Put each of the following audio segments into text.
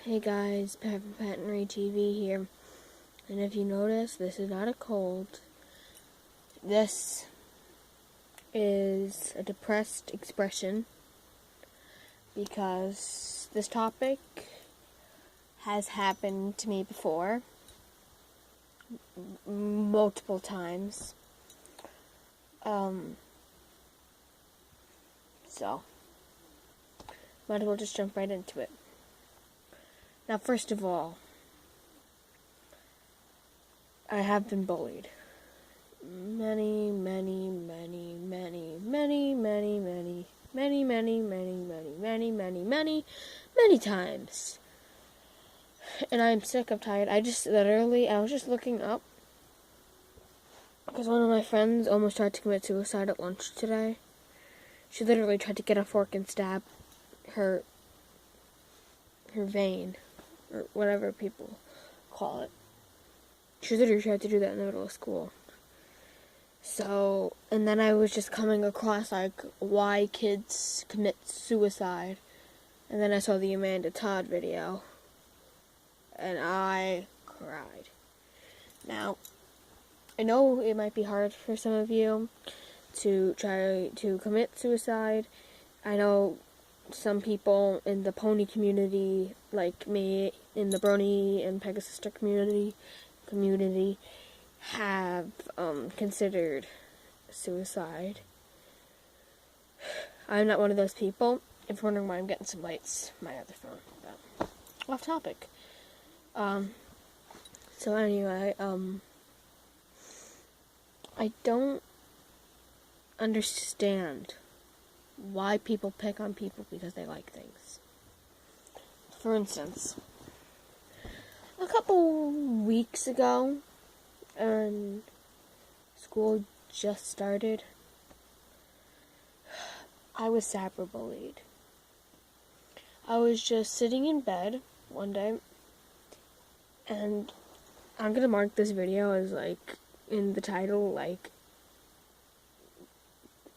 Hey guys, Pat from Pat and Ray TV here. And if you notice, this is not a cold. This is a depressed expression because this topic has happened to me before multiple times. So might as well just jump right into it. Now, first of all, I have been bullied many times. And I'm sick, I'm tired. I was just looking up because one of my friends almost tried to commit suicide at lunch today. She literally tried to get a fork and stab her vein, or whatever people call it. She literally tried to do that in the middle of school. So, and then I was just coming across, why kids commit suicide. And then I saw the Amanda Todd video. And I cried. Now, I know it might be hard for some of you to try to commit suicide. I know some people in the pony community, like me, in the Brony and Pegasus community, have considered suicide. I'm not one of those people. If you're wondering why I'm getting some lights, my other phone. But off topic. So anyway, I don't understand why people pick on people because they like things. For instance, a couple weeks ago, and school just started, I was cyberbullied. I was just sitting in bed one day, and I'm gonna mark this video as, in the title,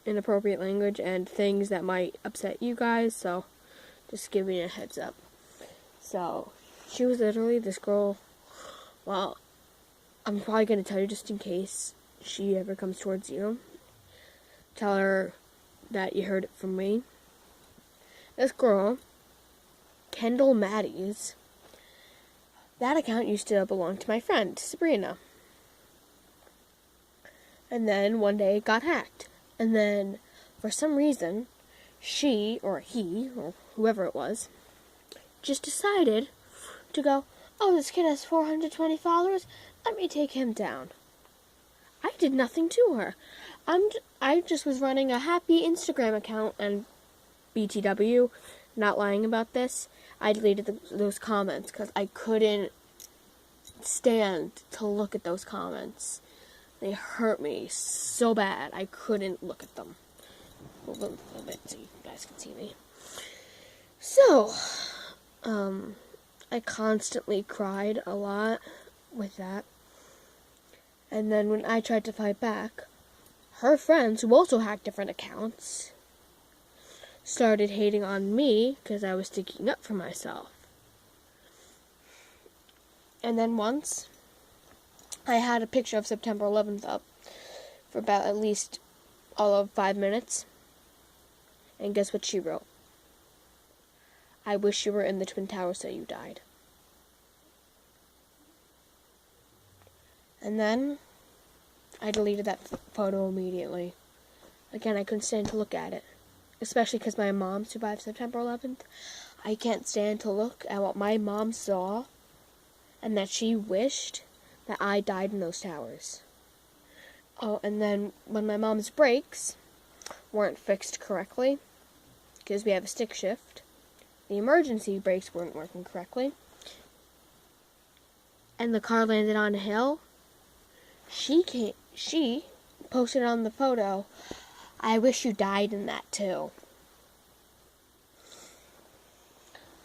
inappropriate language and things that might upset you guys, so just giving you a heads up. So, she was literally this girl. Well, I'm probably going to tell you just in case she ever comes towards you. Tell her that you heard it from me. This girl, Kendall Maddies, that account used to belong to my friend, Sabrina. And then one day it got hacked. And then, for some reason, she, or he, or whoever it was, just decided to go, oh, this kid has 420 followers, let me take him down. I did nothing to her. I just was running a happy Instagram account, and BTW, not lying about this, I deleted those comments because I couldn't stand to look at those comments. They hurt me so bad, I couldn't look at them. A little bit so you guys can see me. So, I constantly cried a lot with that. And then when I tried to fight back, her friends, who also hacked different accounts, started hating on me because I was sticking up for myself. And then once, I had a picture of September 11th up for about at least all of 5 minutes. And guess what she wrote? I wish you were in the Twin Towers so you died. And then I deleted that photo immediately. Again, I couldn't stand to look at it. Especially because my mom survived September 11th. I can't stand to look at what my mom saw and that she wished that I died in those towers. Oh, and then when my mom's brakes weren't fixed correctly, because we have a stick shift, the emergency brakes weren't working correctly, and the car landed on a hill, she posted on the photo, I wish you died in that too.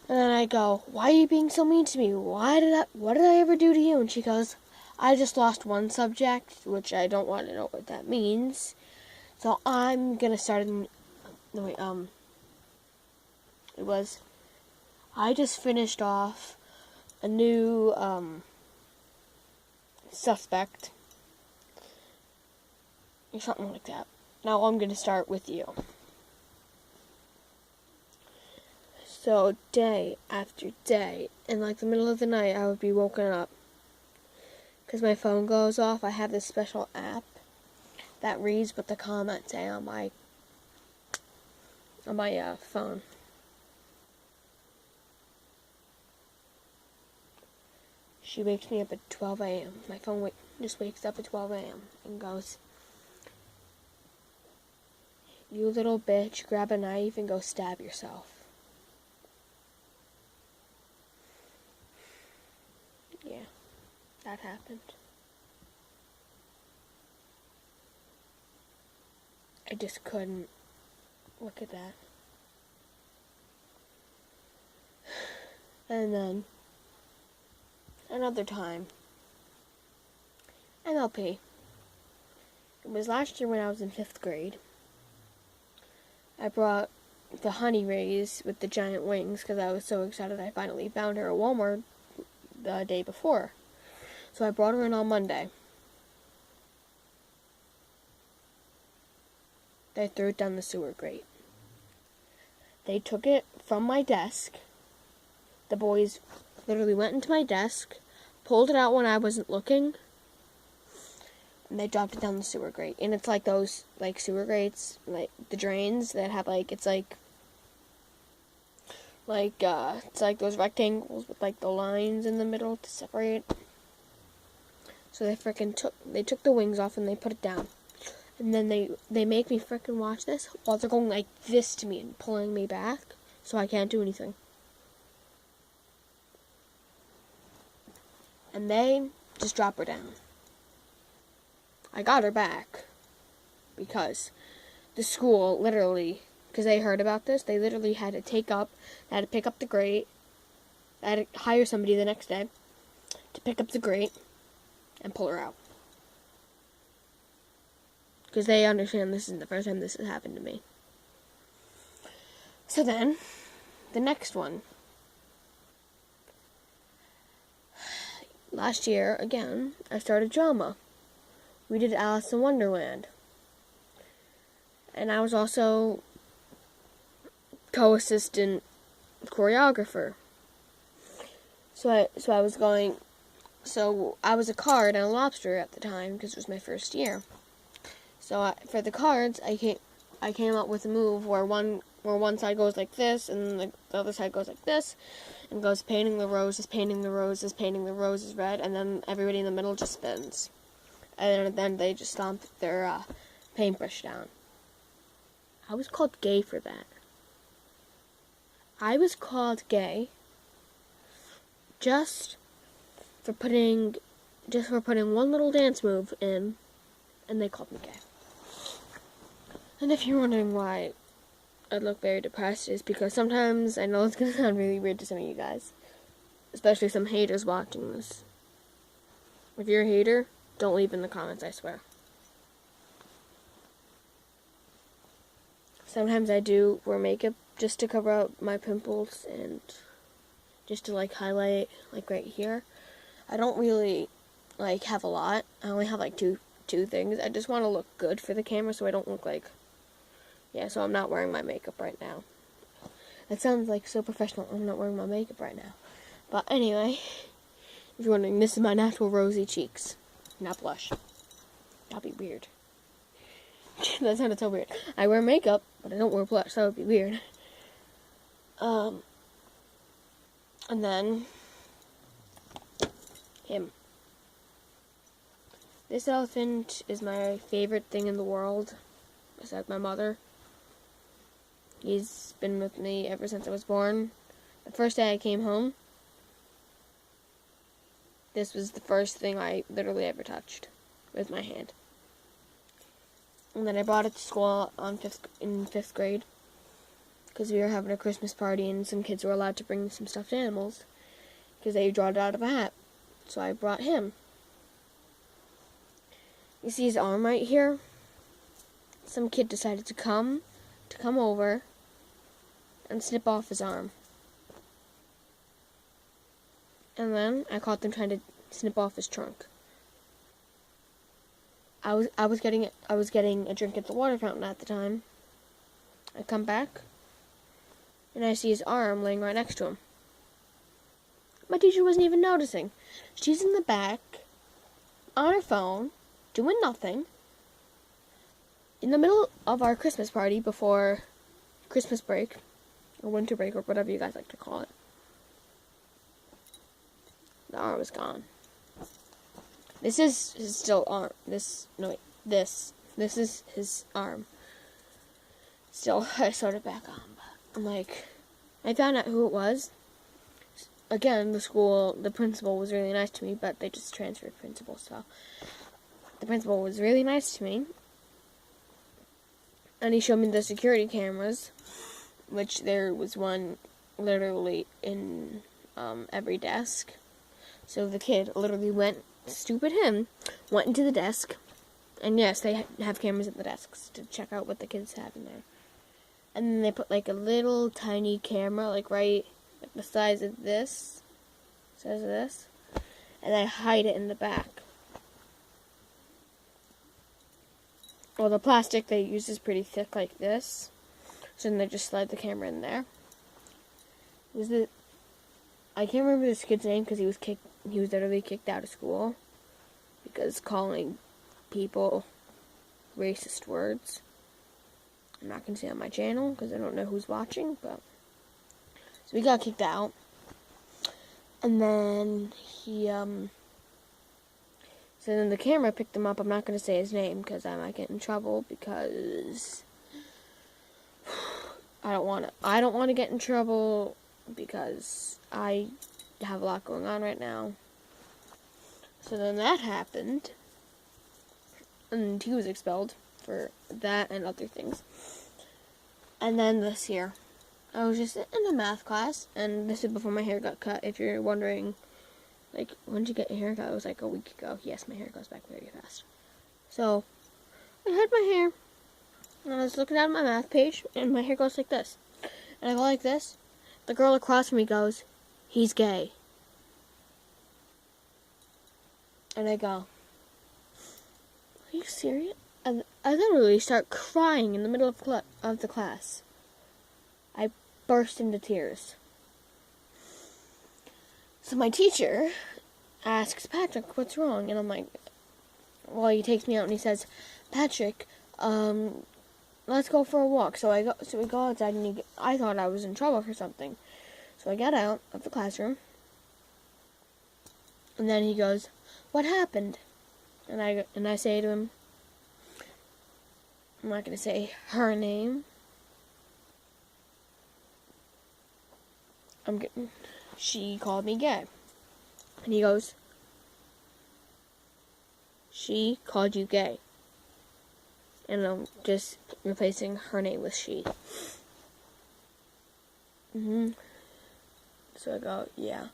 And then I go, why are you being so mean to me? What did I ever do to you? And she goes, I just lost one subject, which I don't want to know what that means. So I'm gonna start it was, I just finished off a new suspect or something like that. Now I'm going to start with you. So day after day, in like the middle of the night, I would be woken up because my phone goes off. I have this special app that reads what the comments say on my phone. She wakes me up at 12 a.m. My phone just wakes up at 12 a.m. and goes, "You little bitch, grab a knife and go stab yourself." Yeah, that happened. I just couldn't look at that. And then another time, MLP. It was last year when I was in 5th grade. I brought the honey rays with the giant wings because I was so excited I finally found her at Walmart the day before. So I brought her in on Monday. They threw it down the sewer grate. They took it from my desk. The boys literally went into my desk, pulled it out when I wasn't looking, and they dropped it down the sewer grate. And it's like those, like, sewer grates, like, the drains that have, like, it's like those rectangles with, like, the lines in the middle to separate. So they took the wings off and they put it down. And then they make me frickin' watch this while they're going like this to me and pulling me back so I can't do anything. And they just drop her down. I got her back because the school literally, because they heard about this, they literally had to pick up the grate. They had to hire somebody the next day to pick up the grate and pull her out. Because they understand this isn't the first time this has happened to me. So then, the next one. Last year, again, I started drama. We did Alice in Wonderland. And I was also co-assistant choreographer. So I was a card and a lobster at the time because it was my first year. So for the cards, I came up with a move where one side goes like this, and the other side goes like this, and goes painting the roses, painting the roses, painting the roses red, and then everybody in the middle just spins. And then they just stomp their paintbrush down. I was called gay for that. I was called gay just for putting one little dance move in, and they called me gay. And if you're wondering why I look very depressed, it's because sometimes, I know it's going to sound really weird to some of you guys, especially some haters watching this. If you're a hater, don't leave in the comments, I swear. Sometimes I do wear makeup just to cover up my pimples and just to like highlight, like right here. I don't really like have a lot. I only have like two things. I just want to look good for the camera so I don't look like, so I'm not wearing my makeup right now. That sounds like so professional. I'm not wearing my makeup right now. But anyway, if you're wondering, this is my natural rosy cheeks. Not blush. That'd be weird. That sounded so weird. I wear makeup, but I don't wear blush. That would be weird. And then him. This elephant is my favorite thing in the world, besides my mother. He's been with me ever since I was born. The first day I came home, this was the first thing I literally ever touched with my hand. And then I brought it to school in 5th grade because we were having a Christmas party and some kids were allowed to bring some stuffed animals because they draw it out of a hat. So I brought him. You see his arm right here? Some kid decided to come over and snip off his arm. And then I caught them trying to snip off his trunk. I was getting a drink at the water fountain at the time. I come back, and I see his arm laying right next to him. My teacher wasn't even noticing. She's in the back, on her phone, doing nothing. In the middle of our Christmas party before Christmas break, or winter break, or whatever you guys like to call it. The arm was gone. This is his still arm. This is his arm. Still, I sewed it back on, but I'm like, I found out who it was. Again, the principal was really nice to me, but they just transferred principals, so the principal was really nice to me. And he showed me the security cameras, which there was one literally in every desk. So the kid literally went, stupid him, went into the desk. And yes, they have cameras at the desks to check out what the kids have in there. And then they put like a little tiny camera, like right like the size of this. And they hide it in the back. Well, the plastic they use is pretty thick like this. So then they just slide the camera in there. I can't remember this kid's name because he was literally kicked out of school because calling people racist words. I'm not going to say on my channel because I don't know who's watching, but so we got kicked out. And then so then the camera picked him up. I'm not going to say his name because I might get in trouble because I don't want to get in trouble because I have a lot going on right now. So then that happened, and he was expelled for that and other things. And then this year, I was just in a math class, and this is before my hair got cut. If you're wondering, like, when did you get your hair cut? It was like a week ago. Yes, my hair goes back very fast. So, I had my hair, and I was looking at my math page, and my hair goes like this. And I go like this. The girl across from me goes, "He's gay." And I go, "Are you serious?" And I literally start crying in the middle of the class. I burst into tears. So my teacher asks Patrick, "What's wrong?" And I'm like, well, he takes me out and he says, "Patrick, let's go for a walk." So we go outside, and I thought I was in trouble for something. So I get out of the classroom, and then he goes, "What happened?" And I say to him, I'm not going to say her name. She called me gay. And he goes, "She called you gay." And I'm just replacing her name with she. So I go, "Yeah."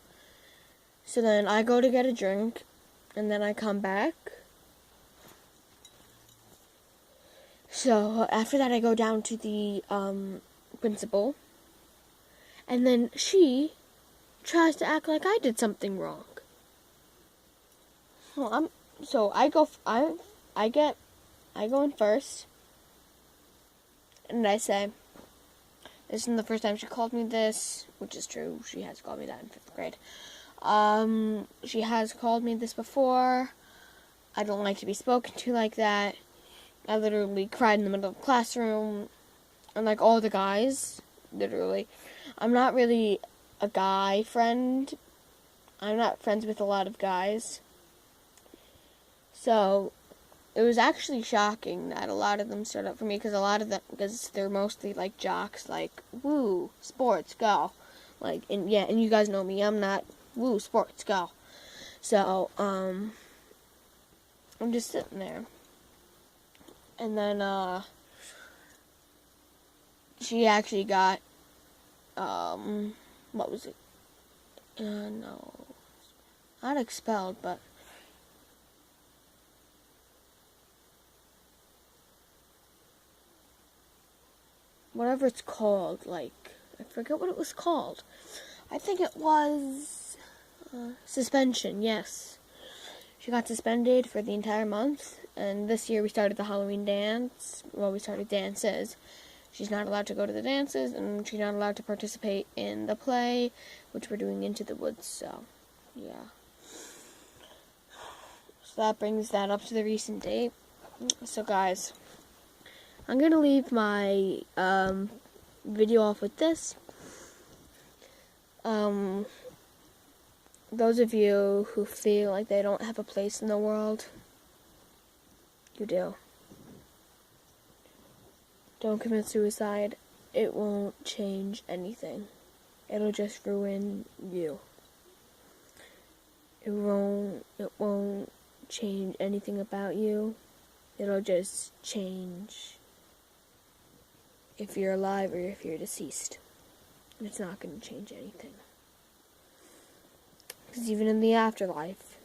So then I go to get a drink, and then I come back. So after that I go down to the principal, and then she tries to act like I did something wrong. Well, I go in first, and I say, "This isn't the first time she called me this," which is true. She has called me that in 5th grade. She has called me this before. I don't like to be spoken to like that. I literally cried in the middle of the classroom, and like all the guys, literally. I'm not really a guy friend. I'm not friends with a lot of guys. So it was actually shocking that a lot of them stood up for me, because they're mostly like jocks, like, "Woo, sports, go." Like, and you guys know me, I'm not, "Woo, sports, go." So, I'm just sitting there. And then, she actually got, what was it? No, not expelled, but whatever it's called, like, I forget what it was called. I think it was, Suspension, yes. She got suspended for the entire month, and this year we started the Halloween dance. Well, we started dances. She's not allowed to go to the dances, and she's not allowed to participate in the play, which we're doing Into the Woods, so, yeah. So that brings that up to the recent date. So, guys, I'm going to leave my video off with this. Those of you who feel like they don't have a place in the world, you do. Don't commit suicide. It won't change anything. It'll just ruin you. It won't change anything about you. It'll just change if you're alive or if you're deceased. It's not going to change anything. Because even in the afterlife,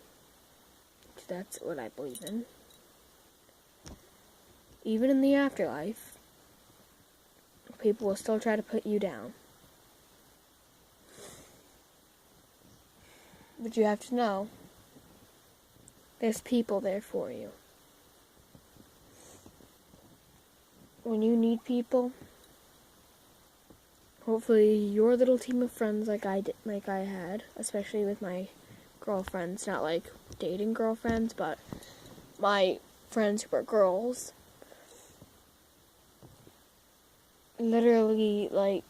that's what I believe in. Even in the afterlife, people will still try to put you down. But you have to know, there's people there for you. When you need people, hopefully your little team of friends like I had, especially with my girlfriends, not like dating girlfriends, but my friends who were girls, literally, like,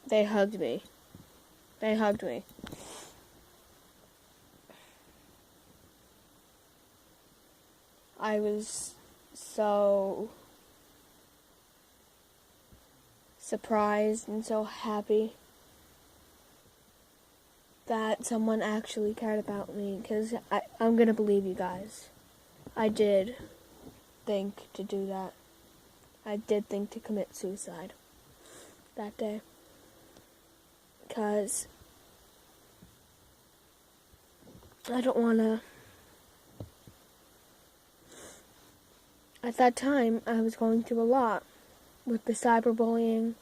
they hugged me. They hugged me. I was so surprised and so happy that someone actually cared about me, because I'm gonna believe you guys. I did think to do that. I did think to commit suicide that day, because I don't want to. At that time, I was going through a lot with the cyberbullying,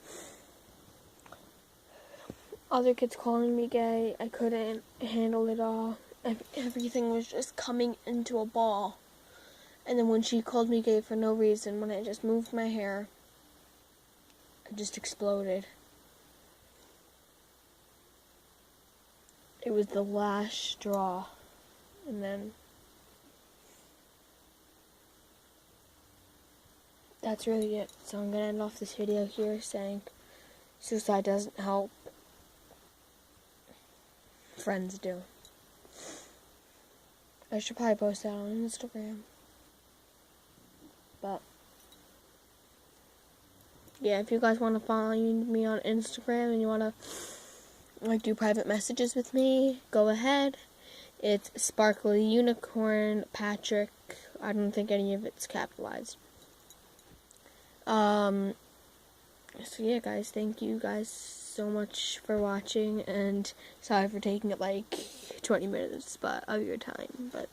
other kids calling me gay. I couldn't handle it all. Everything was just coming into a ball. And then when she called me gay for no reason, when I just moved my hair, it just exploded. It was the last straw. And then that's really it. So I'm going to end off this video here saying suicide doesn't help. Friends do. I should probably post that on Instagram. But yeah, if you guys want to follow me on Instagram and you want to do private messages with me, go ahead. It's Sparkly Unicorn Patrick. I don't think any of it's capitalized. So yeah, guys, thank you guys so much for watching, and sorry for taking it like 20 minutes of your time, but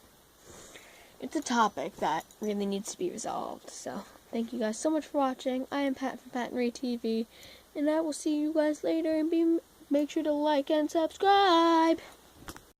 it's a topic that really needs to be resolved. So thank you guys so much for watching. I am Pat from Pat and Ray TV, and I will see you guys later, and make sure to like and subscribe.